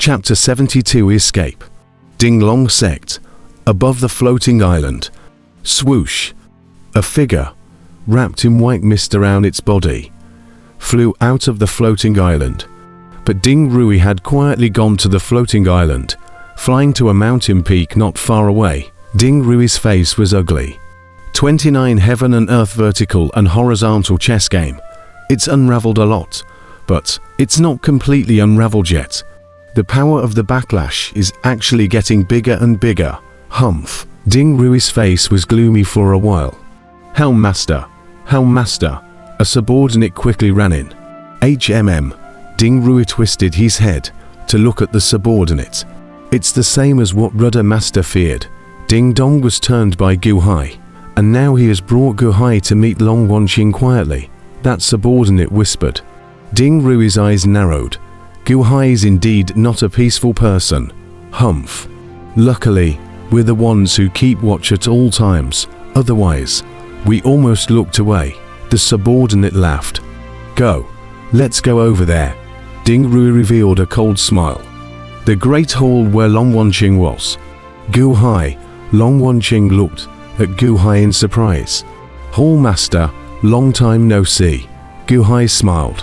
Chapter 72 Escape. Dinglong Sect. Above the floating island. Swoosh. A figure, wrapped in white mist around its body, flew out of the floating island. But Ding Rui had quietly gone to the floating island, flying to a mountain peak not far away. Ding Rui's face was ugly. 29 heaven and earth vertical and horizontal chess game. It's unraveled a lot, but it's not completely unraveled yet. The power of the backlash is actually getting bigger and bigger. Humph. Ding Rui's face was gloomy for a while. Helm Master. Helm Master. A subordinate quickly ran in. HMM. Ding Rui twisted his head to look at the subordinate. It's the same as what Rudder Master feared. Ding Dong was turned by Gu Hai, and now he has brought Gu Hai to meet Long Wanqing quietly. That subordinate whispered. Ding Rui's eyes narrowed. Gu Hai is indeed not a peaceful person. Humph. Luckily, we're the ones who keep watch at all times, otherwise, we almost looked away. The subordinate laughed. Go. Let's go over there. Ding Rui revealed a cold smile. The great hall where Long Wanqing was. Gu Hai. Long Wanqing looked at Gu Hai in surprise. Hall Master, long time no see. Gu Hai smiled.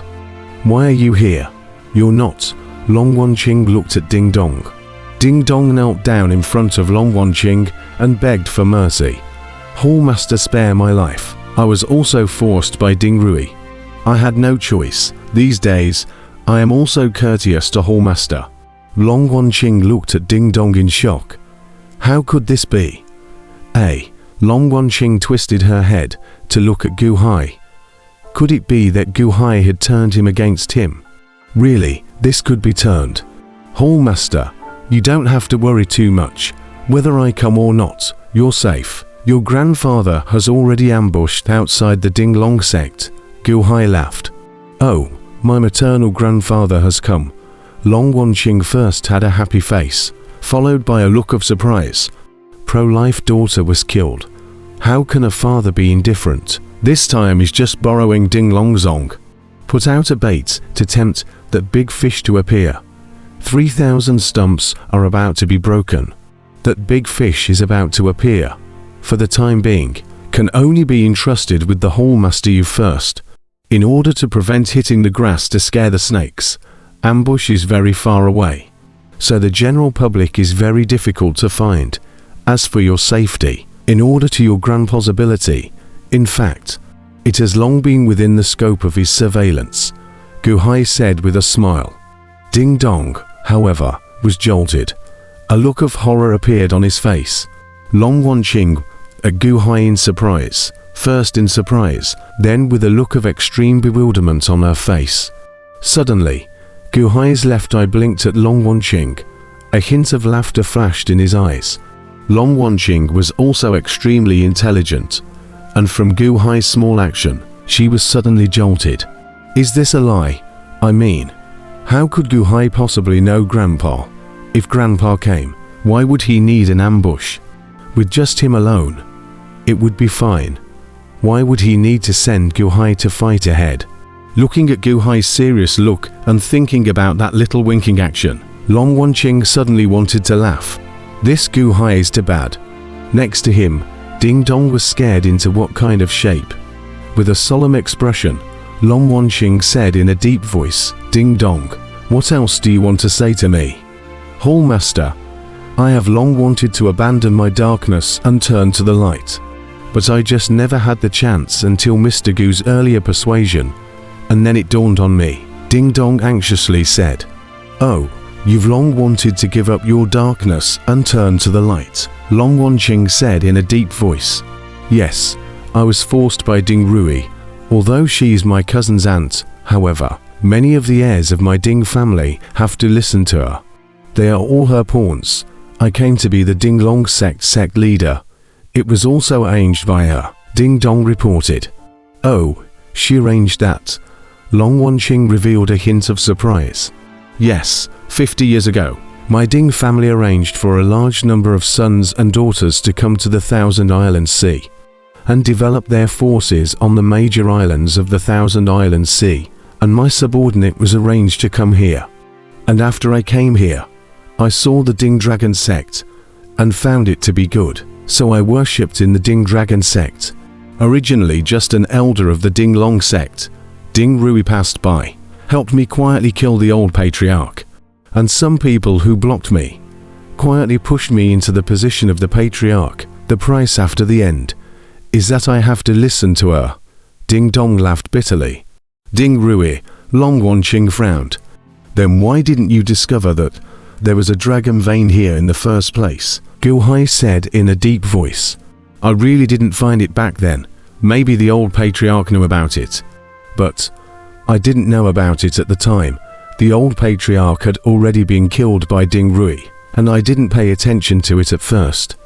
Why are you here? You're not. Long Wanqing looked at Ding Dong. Ding Dong knelt down in front of Long Wanqing and begged for mercy. Hall Master, spare my life. I was also forced by Ding Rui. I had no choice. These days, I am also courteous to Hall Master. Long Wanqing looked at Ding Dong in shock. How could this be? Long Wanqing twisted her head to look at Gu Hai. Could it be that Gu Hai had turned him against him? Really, this could be turned. Hall Master, you don't have to worry too much. Whether I come or not, you're safe. Your grandfather has already ambushed outside the Dinglong Sect. Gu Hai laughed. Oh, my maternal grandfather has come. Long Wanqing first had a happy face, followed by a look of surprise. Pro-life daughter was killed. How can a father be indifferent? This time he's just borrowing Dinglong Zong. Put out a bait to tempt that big fish to appear. 3,000 stumps are about to be broken. That big fish is about to appear. For the time being, can only be entrusted with the Hall Master you first. In order to prevent hitting the grass to scare the snakes, ambush is very far away, so the general public is very difficult to find. As for your safety, in order to your grandpa's ability, in fact, it has long been within the scope of his surveillance, Gu Hai said with a smile. Ding Dong, however, was jolted. A look of horror appeared on his face. Long Wanqing at Gu Hai in surprise, first in surprise, then with a look of extreme bewilderment on her face. Suddenly, Gu Hai's left eye blinked at Long Wanqing. A hint of laughter flashed in his eyes. Long Wanqing was also extremely intelligent, and from Gu Hai's small action, she was suddenly jolted. Is this a lie? I mean, how could Gu Hai possibly know Grandpa? If Grandpa came, why would he need an ambush? With just him alone, it would be fine. Why would he need to send Gu Hai to fight ahead? Looking at Gu Hai's serious look and thinking about that little winking action, Long Wanqing suddenly wanted to laugh. This Gu Hai is too bad. Next to him, Ding Dong was scared into what kind of shape. With a solemn expression, Long Wanqing said in a deep voice, Ding Dong, what else do you want to say to me? Hall Master, I have long wanted to abandon my darkness and turn to the light. But I just never had the chance until Mr. Gu's earlier persuasion, and then it dawned on me, Ding Dong anxiously said. Oh, you've long wanted to give up your darkness and turn to the light, Long Wanqing said in a deep voice. Yes, I was forced by Ding Rui. Although she is my cousin's aunt, however, many of the heirs of my Ding family have to listen to her. They are all her pawns. I came to be the Dinglong sect leader. It was also arranged by her, Ding Dong reported. Oh, she arranged that. Long Wanqing revealed a hint of surprise. Yes, 50 years ago, my Ding family arranged for a large number of sons and daughters to come to the Thousand Islands Sea and develop their forces on the major islands of the Thousand Islands Sea, and my subordinate was arranged to come here. And after I came here, I saw the Ding Dragon sect and found it to be good, so I worshipped in the Ding Dragon sect. Originally just an elder of the Ding Long sect, Ding Rui passed by, helped me quietly kill the old patriarch, and some people who blocked me quietly pushed me into the position of the patriarch. The price after the end is that I have to listen to her. Ding Dong laughed bitterly. Ding Rui, Long Wanqing frowned. Then why didn't you discover that there was a dragon vein here in the first place? Gu Hai said in a deep voice. I really didn't find it back then. Maybe the old patriarch knew about it. But I didn't know about it at the time. The old patriarch had already been killed by Ding Rui, and I didn't pay attention to it at first,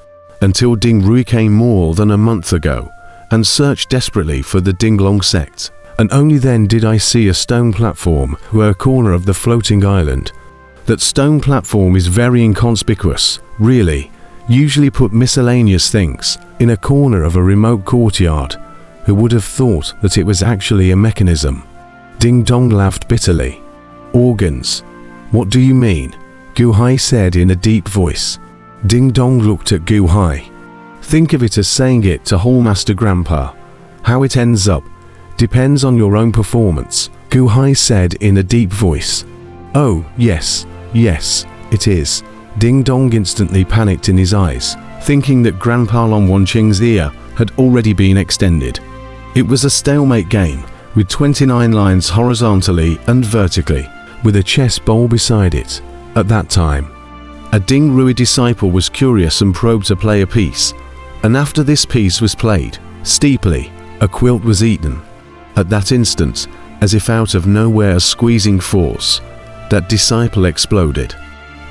until Ding Rui came more than a month ago and searched desperately for the Ding Long sect. And only then did I see a stone platform where a corner of the floating island. That stone platform is very inconspicuous, really. Usually put miscellaneous things in a corner of a remote courtyard. Who would have thought that it was actually a mechanism? Ding Dong laughed bitterly. Organs. What do you mean? Gu Hai said in a deep voice. Ding Dong looked at Gu Hai. Think of it as saying it to Hallmaster Grandpa. How it ends up depends on your own performance, Gu Hai said in a deep voice. Oh, yes, it is. Ding Dong instantly panicked in his eyes, thinking that Grandpa Long Wanqing's ear had already been extended. It was a stalemate game, with 29 lines horizontally and vertically, with a chess bowl beside it. At that time, a Ding Rui disciple was curious and probed to play a piece, and after this piece was played, steeply, a quilt was eaten. At that instant, as if out of nowhere squeezing force, that disciple exploded.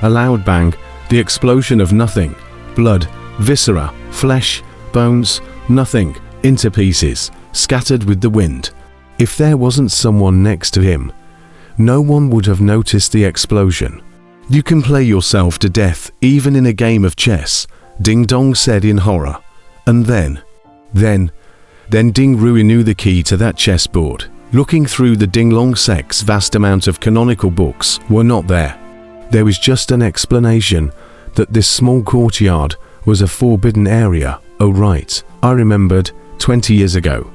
A loud bang, the explosion of nothing, blood, viscera, flesh, bones, nothing, into pieces, scattered with the wind. If there wasn't someone next to him, no one would have noticed the explosion. You can play yourself to death even in a game of chess, Ding Dong said in horror. And then Ding Rui knew the key to that chessboard. Looking through the Ding Long sect's vast amount of canonical books were not there. There was just an explanation that this small courtyard was a forbidden area. Oh right, I remembered, 20 years ago.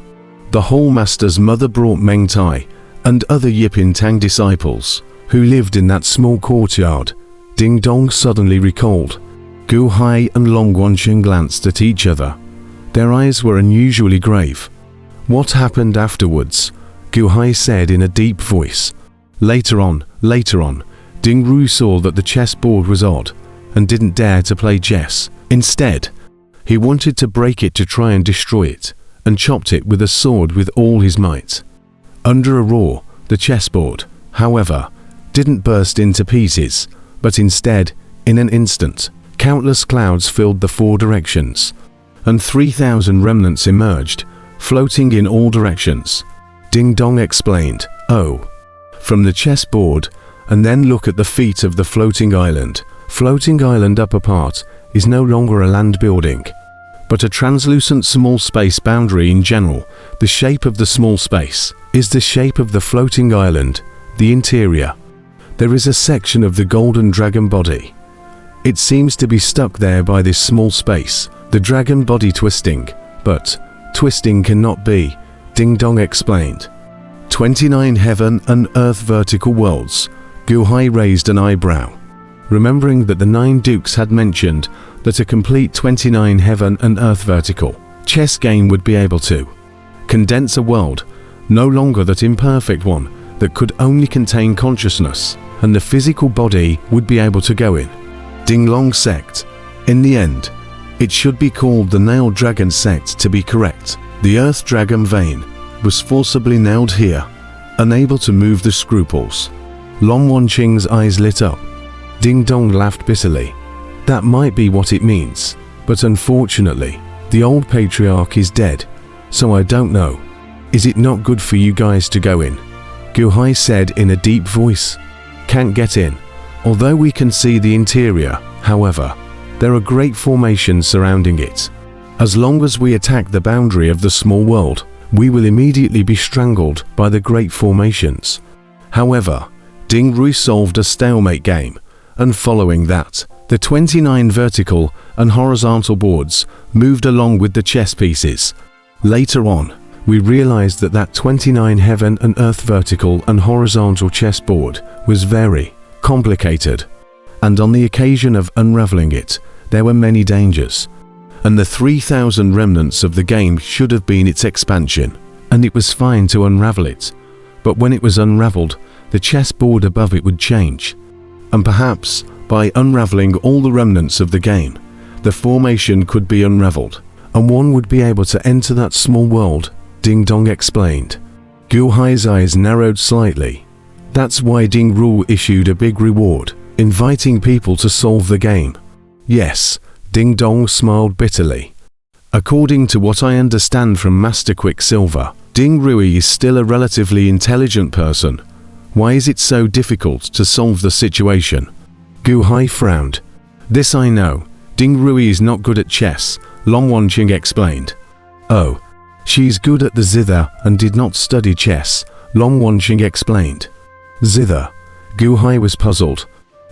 The Hallmaster's mother brought Meng Tai and other Yipin Tang disciples who lived in that small courtyard. Ding Dong suddenly recalled. Gu Hai and Long Wanqing glanced at each other. Their eyes were unusually grave. What happened afterwards? Gu Hai said in a deep voice. Later on, Ding Rui saw that the chessboard was odd and didn't dare to play chess. Instead, he wanted to break it to try and destroy it, and chopped it with a sword with all his might. Under a roar, the chessboard, however, didn't burst into pieces, but instead, in an instant, countless clouds filled the four directions, and 3,000 remnants emerged, floating in all directions. Ding Dong explained, oh, from the chessboard, and then look at the feet of the floating island. Floating island upper part is no longer a land building, but a translucent small space boundary in general. The shape of the small space is the shape of the floating island, the interior. There is a section of the golden dragon body. It seems to be stuck there by this small space, the dragon body twisting, but twisting cannot be, Ding Dong explained. 29 heaven and earth vertical worlds. Gu Hai raised an eyebrow, remembering that the 9 dukes had mentioned that a complete 29 heaven and earth vertical chess game would be able to condense a world, no longer that imperfect one that could only contain consciousness, and the physical body would be able to go in. Ding Long sect. In the end, it should be called the Nail Dragon sect to be correct. The Earth Dragon vein was forcibly nailed here, unable to move the scruples. Long Wanqing's eyes lit up. Ding Dong laughed bitterly. That might be what it means, but unfortunately, the old patriarch is dead, so I don't know. Is it not good for you guys to go in? Gu Hai said in a deep voice. Can't get in. Although we can see the interior, however, there are great formations surrounding it. As long as we attack the boundary of the small world, we will immediately be strangled by the great formations. However, Ding Rui solved a stalemate game and following that, the 29 vertical and horizontal boards moved along with the chess pieces. Later on, we realized that 29 heaven and earth vertical and horizontal chessboard was very complicated, and on the occasion of unraveling it, there were many dangers, and the 3,000 remnants of the game should have been its expansion, and it was fine to unravel it, but when it was unraveled, the chessboard above it would change, and perhaps by unraveling all the remnants of the game, the formation could be unraveled, and one would be able to enter that small world, Ding Dong explained. Gu Hai's eyes narrowed slightly. That's why Ding Ru issued a big reward, inviting people to solve the game. Yes, Ding Dong smiled bitterly. According to what I understand from Master Quicksilver, Ding Rui is still a relatively intelligent person. Why is it so difficult to solve the situation? Gu Hai frowned. This I know. Ding Rui is not good at chess, Long Wanqing explained. Oh, she's good at the zither and did not study chess, Long Wanqing explained. Zither. Gu Hai was puzzled.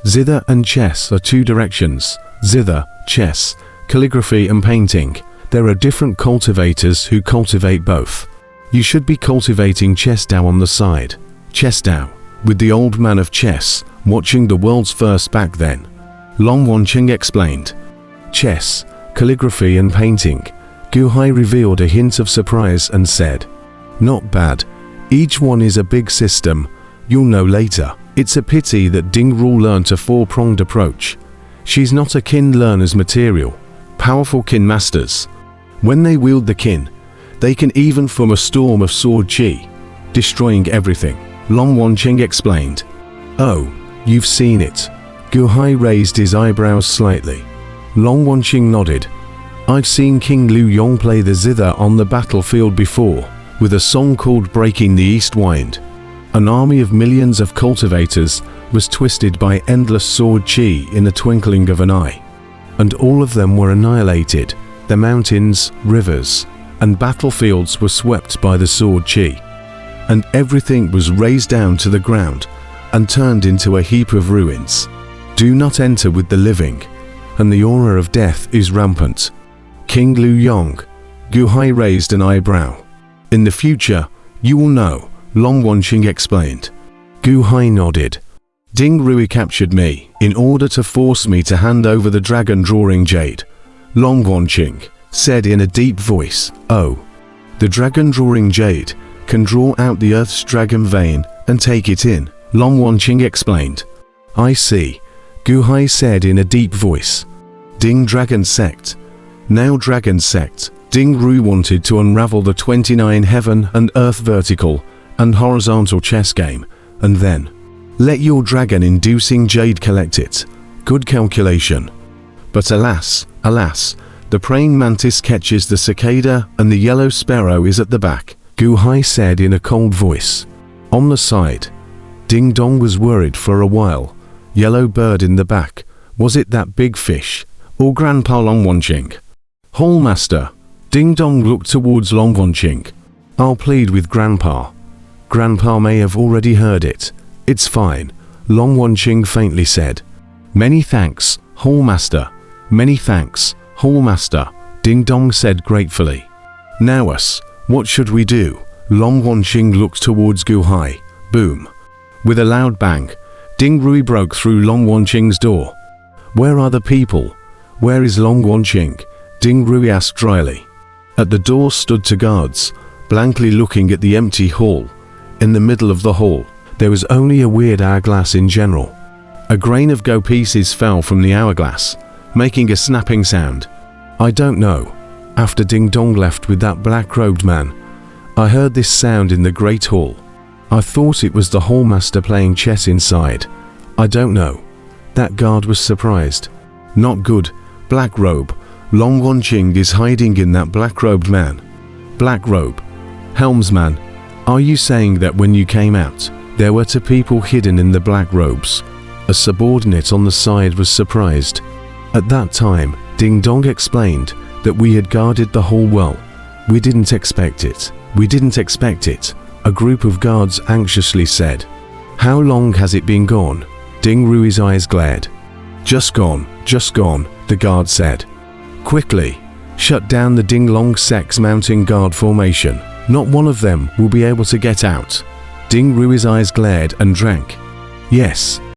Zither and chess are two directions. Zither, chess, calligraphy and painting. There are different cultivators who cultivate both. You should be cultivating chess Dao on the side. Chess Dao, with the old man of chess, watching the world's first back then. Long Wanqing explained. Chess, calligraphy and painting. Gu Hai revealed a hint of surprise and said, not bad. Each one is a big system. You'll know later. It's a pity that Ding Ru learnt a four-pronged approach. She's not a kin learner's material. Powerful kin masters. When they wield the kin, they can even form a storm of sword chi, destroying everything, Long Wanqing explained. Oh, you've seen it. Gu Hai raised his eyebrows slightly. Long Wanqing nodded. I've seen King Liu Yong play the zither on the battlefield before, with a song called Breaking the East Wind. An army of millions of cultivators was twisted by endless sword chi in the twinkling of an eye, and all of them were annihilated. The mountains, rivers, and battlefields were swept by the sword chi, and everything was razed down to the ground and turned into a heap of ruins. Do not enter with the living, and the aura of death is rampant. King Liu Yong. Gu Hai raised an eyebrow. In the future, you will know, Long Wanqing explained. Gu Hai nodded. Ding Rui captured me in order to force me to hand over the dragon drawing jade, Long Wanqing said in a deep voice. Oh, the dragon drawing jade can draw out the earth's dragon vein and take it in, Long Wanqing explained. I see, Gu Hai said in a deep voice. Ding Dragon Sect. Now Dragon Sect. Ding Ru wanted to unravel the 29 heaven and earth vertical and horizontal chess game, and then let your dragon-inducing jade collect it. Good calculation. But alas, alas, the praying mantis catches the cicada and the yellow sparrow is at the back, Gu Hai said in a cold voice. On the side. Ding Dong was worried for a while. Yellow bird in the back. Was it that big fish? Or Grandpa Long Wanqing? Hallmaster. Ding Dong looked towards Long Wanqing. I'll plead with Grandpa. Grandpa may have already heard it. It's fine, Long Wanqing faintly said. Many thanks, Hallmaster. Many thanks, Hallmaster, Ding Dong said gratefully. Now us, what should we do? Long Wanqing looked towards Gu Hai. Boom. With a loud bang, Ding Rui broke through Long Wanqing's door. Where are the people? Where is Long Wanqing? Ding Rui asked dryly. At the door stood two guards, blankly looking at the empty hall. In the middle of the hall, there was only a weird hourglass in general. A grain of go pieces fell from the hourglass, making a snapping sound. I don't know. After Ding Dong left with that black-robed man, I heard this sound in the great hall. I thought it was the hallmaster playing chess inside. I don't know. That guard was surprised. Not good. Black robe. Long Wanqing is hiding in that black-robed man. Black robe. Helmsman, are you saying that when you came out, there were two people hidden in the black robes? A subordinate on the side was surprised. At that time, Ding Dong explained that we had guarded the hall well. We didn't expect it. We didn't expect it, a group of guards anxiously said. How long has it been gone? Ding Rui's eyes glared. Just gone, the guard said. Quickly, shut down the Dinglong sect's mounting guard formation. Not one of them will be able to get out. Ding Rui's eyes glared and drank. Yes,